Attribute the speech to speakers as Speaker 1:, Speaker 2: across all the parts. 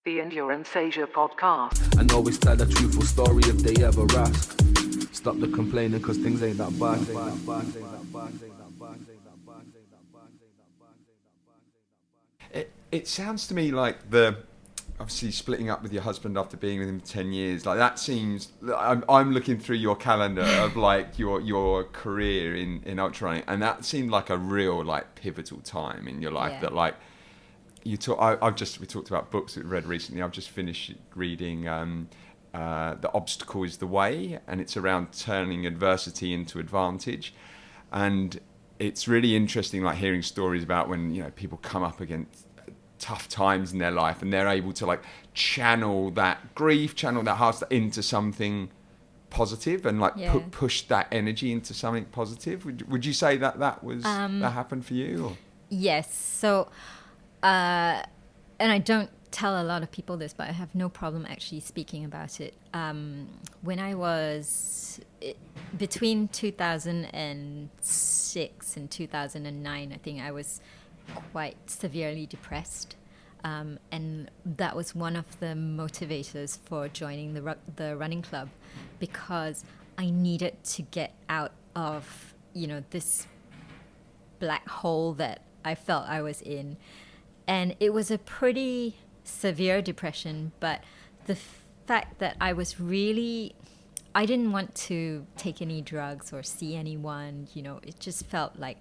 Speaker 1: The Endurance Asia podcast.
Speaker 2: And always tell a truthful story if they ever ask. Stop the complaining cause things ain't that bad.
Speaker 3: It sounds to me like obviously splitting up with your husband after being with him 10 years, like that seems, I'm looking through your calendar of like your career in ultra running, and that seemed like a real like pivotal time in your life. That like we talked about books that we read recently. I've just finished reading The Obstacle is the Way, and it's around turning adversity into advantage. And it's really interesting, like hearing stories about when, you know, people come up against tough times in their life and they're able to like channel that grief, channel that hard stuff into something positive and like push that energy into something positive. Would you say that was that happened for you? Or?
Speaker 4: Yes. So, and I don't tell a lot of people this, but I have no problem actually speaking about it. When I was between 2006 and 2009, I think I was quite severely depressed. And that was one of the motivators for joining the running club, because I needed to get out of, you know, this black hole that I felt I was in. And it was a pretty severe depression, but the fact that I didn't want to take any drugs or see anyone, you know, it just felt like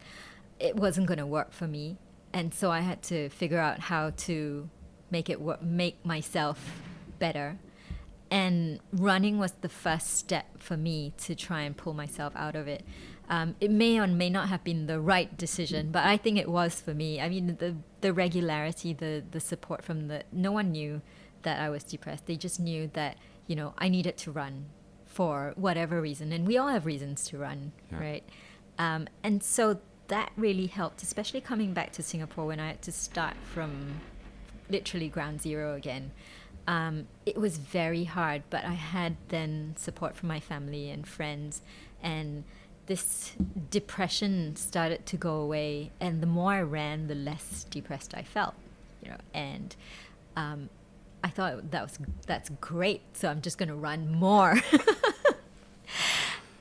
Speaker 4: it wasn't going to work for me. And so I had to figure out how to make it work, make myself better. And running was the first step for me to try and pull myself out of it. It may or may not have been the right decision, but I think it was for me. I mean, the regularity, the support from no one knew that I was depressed. They just knew that, you know, I needed to run for whatever reason. And we all have reasons to run, right? And so that really helped, especially coming back to Singapore when I had to start from literally ground zero again. It was very hard, but I had then support from my family and friends, and this depression started to go away. And the more I ran, the less depressed I felt, you know. And I thought that's great, so I'm just going to run more.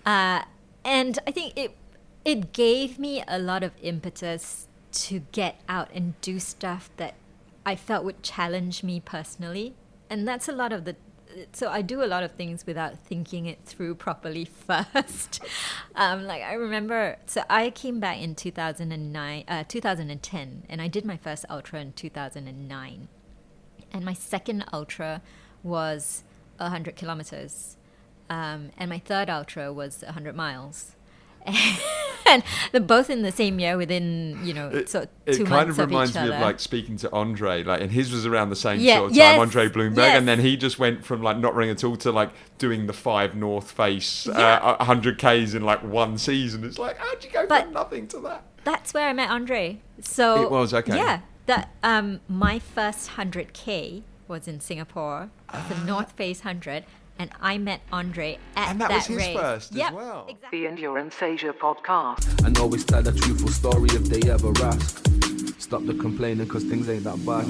Speaker 4: And I think it gave me a lot of impetus to get out and do stuff that I felt would challenge me personally. And that's a lot of so I do a lot of things without thinking it through properly first. Like I remember, so I came back in 2010, and I did my first ultra in 2009. And my second ultra was 100 kilometers. And my third ultra was 100 miles. And they're both in the same year within, you know, 2 months of each other. It
Speaker 3: kind of reminds me of like speaking to Andre, like, and his was around the same sort of time, Andre Bloomberg, and then he just went from like not running at all to like doing the 5 North Face 100 Ks in like one season. It's like, how'd you go from nothing to that?
Speaker 4: That's where I met Andre. So
Speaker 3: it was, okay.
Speaker 4: Yeah, that my first 100K was in Singapore, the North Face 100. And I met Andre at that race.
Speaker 3: And that was his first as well.
Speaker 4: Exactly.
Speaker 1: The Endurance Asia podcast.
Speaker 2: And always tell a truthful story if they ever ask. Stop the complaining cause things ain't that bad.